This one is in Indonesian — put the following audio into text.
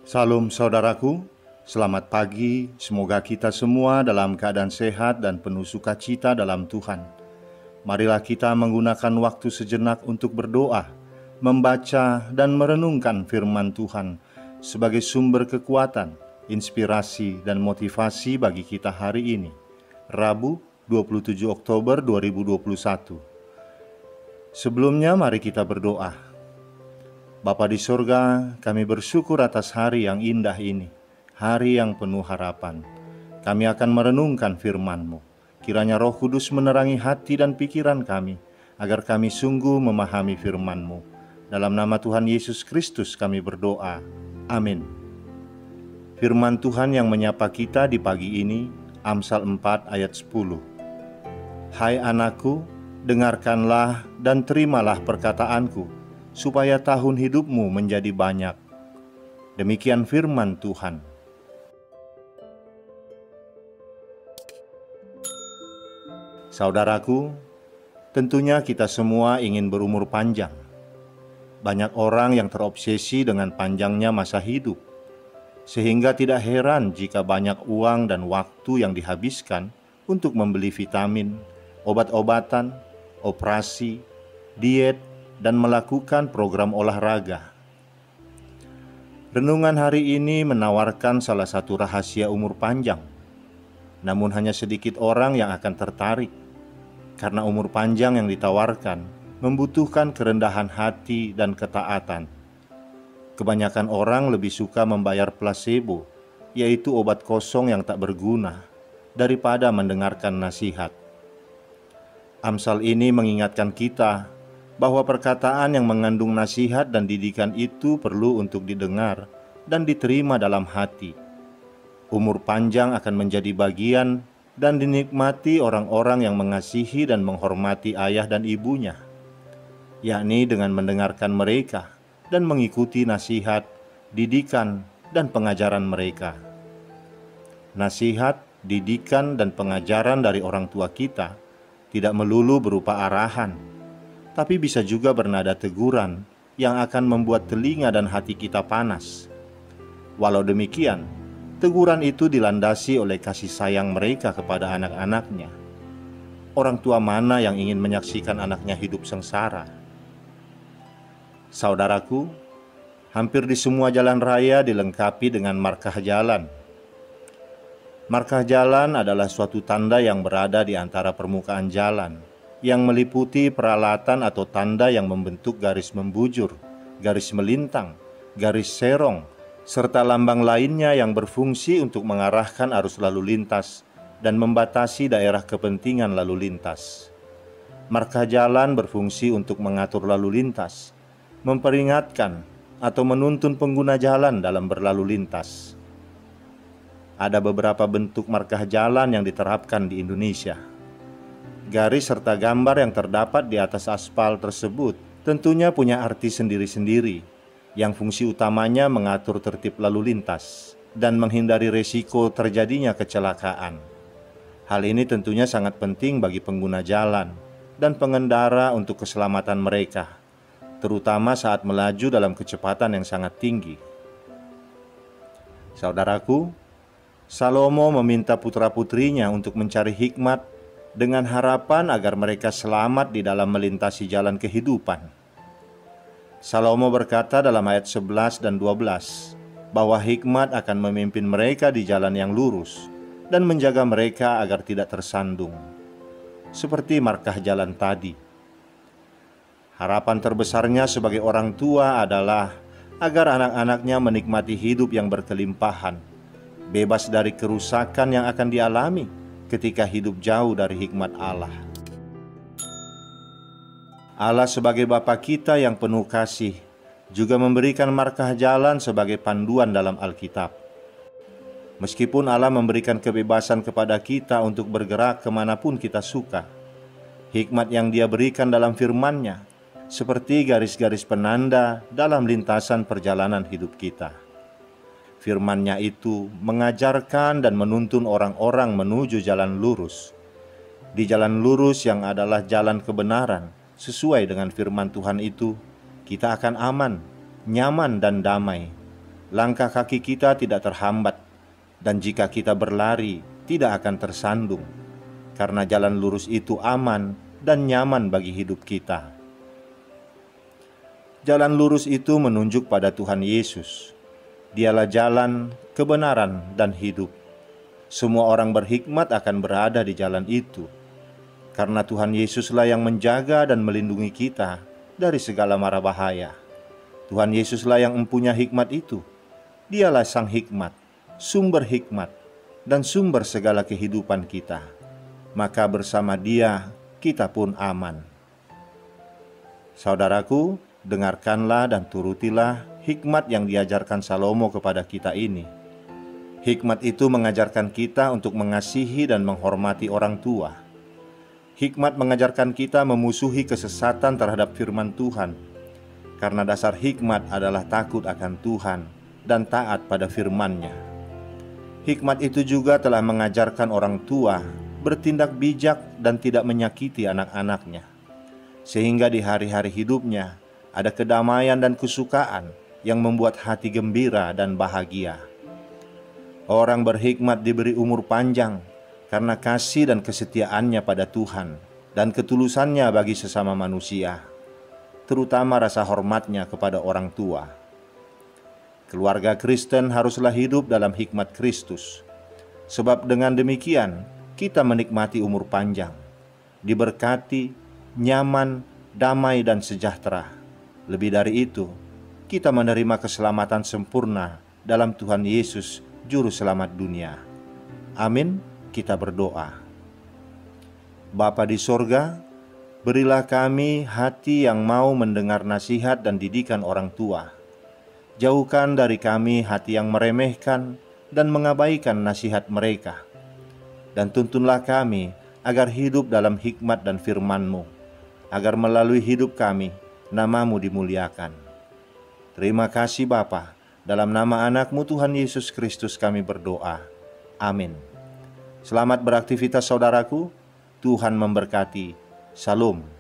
Salam saudaraku, selamat pagi. Semoga kita semua dalam keadaan sehat dan penuh sukacita dalam Tuhan. Marilah kita menggunakan waktu sejenak untuk berdoa, membaca dan merenungkan firman Tuhan sebagai sumber kekuatan, inspirasi dan motivasi bagi kita hari ini. Rabu, 27 Oktober 2021. Sebelumnya mari kita berdoa. Bapa di surga, kami bersyukur atas hari yang indah ini, hari yang penuh harapan. Kami akan merenungkan firman-Mu. Kiranya Roh Kudus menerangi hati dan pikiran kami, agar kami sungguh memahami firman-Mu. Dalam nama Tuhan Yesus Kristus kami berdoa. Amin. Firman Tuhan yang menyapa kita di pagi ini, Amsal 4 ayat 10. Hai anakku, dengarkanlah dan terimalah perkataanku, supaya tahun hidupmu menjadi banyak. Demikian firman Tuhan. Saudaraku, tentunya kita semua ingin berumur panjang. Banyak orang yang terobsesi dengan panjangnya masa hidup, sehingga tidak heran jika banyak uang dan waktu yang dihabiskan untuk membeli vitamin, obat-obatan, operasi, diet, dan melakukan program olahraga. Renungan hari ini menawarkan salah satu rahasia umur panjang. Namun hanya sedikit orang yang akan tertarik, karena umur panjang yang ditawarkan membutuhkan kerendahan hati dan ketaatan. Kebanyakan orang lebih suka membayar placebo, yaitu obat kosong yang tak berguna, daripada mendengarkan nasihat. Amsal ini mengingatkan kita bahwa perkataan yang mengandung nasihat dan didikan itu perlu untuk didengar dan diterima dalam hati. Umur panjang akan menjadi bagian dan dinikmati orang-orang yang mengasihi dan menghormati ayah dan ibunya, yakni dengan mendengarkan mereka dan mengikuti nasihat, didikan, dan pengajaran mereka. Nasihat, didikan, dan pengajaran dari orang tua kita tidak melulu berupa arahan, tapi bisa juga bernada teguran yang akan membuat telinga dan hati kita panas. Walau demikian, teguran itu dilandasi oleh kasih sayang mereka kepada anak-anaknya. Orang tua mana yang ingin menyaksikan anaknya hidup sengsara? Saudaraku, hampir di semua jalan raya dilengkapi dengan markah jalan. Markah jalan adalah suatu tanda yang berada di antara permukaan jalan, yang meliputi peralatan atau tanda yang membentuk garis membujur, garis melintang, garis serong, serta lambang lainnya yang berfungsi untuk mengarahkan arus lalu lintas dan membatasi daerah kepentingan lalu lintas. Markah jalan berfungsi untuk mengatur lalu lintas, memperingatkan atau menuntun pengguna jalan dalam berlalu lintas. Ada beberapa bentuk markah jalan yang diterapkan di Indonesia. Garis serta gambar yang terdapat di atas aspal tersebut tentunya punya arti sendiri-sendiri, yang fungsi utamanya mengatur tertib lalu lintas dan menghindari resiko terjadinya kecelakaan. Hal ini tentunya sangat penting bagi pengguna jalan dan pengendara untuk keselamatan mereka, terutama saat melaju dalam kecepatan yang sangat tinggi. Saudaraku, Salomo meminta putra-putrinya untuk mencari hikmat dengan harapan agar mereka selamat di dalam melintasi jalan kehidupan. Salomo berkata dalam ayat 11 dan 12 bahwa hikmat akan memimpin mereka di jalan yang lurus dan menjaga mereka agar tidak tersandung, seperti markah jalan tadi. Harapan terbesarnya sebagai orang tua adalah agar anak-anaknya menikmati hidup yang berkelimpahan, bebas dari kerusakan yang akan dialami ketika hidup jauh dari hikmat Allah. Allah sebagai Bapa kita yang penuh kasih juga memberikan markah jalan sebagai panduan dalam Alkitab. Meskipun Allah memberikan kebebasan kepada kita untuk bergerak kemanapun kita suka, hikmat yang Dia berikan dalam firman-Nya seperti garis-garis penanda dalam lintasan perjalanan hidup kita. Firman-Nya itu mengajarkan dan menuntun orang-orang menuju jalan lurus. Di jalan lurus yang adalah jalan kebenaran, sesuai dengan firman Tuhan itu, kita akan aman, nyaman, dan damai. langkah kaki kita tidak terhambat, dan jika kita berlari, tidak akan tersandung, karena jalan lurus itu aman dan nyaman bagi hidup kita. Jalan lurus itu menunjuk pada Tuhan Yesus. Dialah jalan, kebenaran, dan hidup. Semua orang berhikmat akan berada di jalan itu, karena Tuhan Yesuslah yang menjaga dan melindungi kita dari segala mara bahaya. Tuhan Yesuslah yang mempunyai hikmat itu. Dialah sang hikmat, sumber hikmat, dan sumber segala kehidupan kita. Maka bersama Dia kita pun aman. Saudaraku, dengarkanlah dan turutilah hikmat yang diajarkan Salomo kepada kita ini. Hikmat itu mengajarkan kita untuk mengasihi dan menghormati orang tua. Hikmat mengajarkan kita memusuhi kesesatan terhadap firman Tuhan, karena dasar hikmat adalah takut akan Tuhan dan taat pada firman-Nya. Hikmat itu juga telah mengajarkan orang tua bertindak bijak dan tidak menyakiti anak-anaknya, sehingga di hari-hari hidupnya ada kedamaian dan kesukaan yang membuat hati gembira dan bahagia. Orang berhikmat diberi umur panjang karena kasih dan kesetiaannya pada Tuhan dan ketulusannya bagi sesama manusia, terutama rasa hormatnya kepada orang tua. Keluarga Kristen haruslah hidup dalam hikmat Kristus, sebab dengan demikian kita menikmati umur panjang, diberkati, nyaman, damai, dan sejahtera. Lebih dari itu, kita menerima keselamatan sempurna dalam Tuhan Yesus, Juru Selamat dunia. Amin. Kita berdoa. Bapa di sorga, berilah kami hati yang mau mendengar nasihat dan didikan orang tua. Jauhkan dari kami hati yang meremehkan dan mengabaikan nasihat mereka. Dan tuntunlah kami agar hidup dalam hikmat dan firman-Mu, agar melalui hidup kami nama-Mu dimuliakan. Terima kasih Bapa, dalam nama anak-Mu Tuhan Yesus Kristus kami berdoa. Amin. Selamat beraktivitas saudaraku, Tuhan memberkati. Shalom.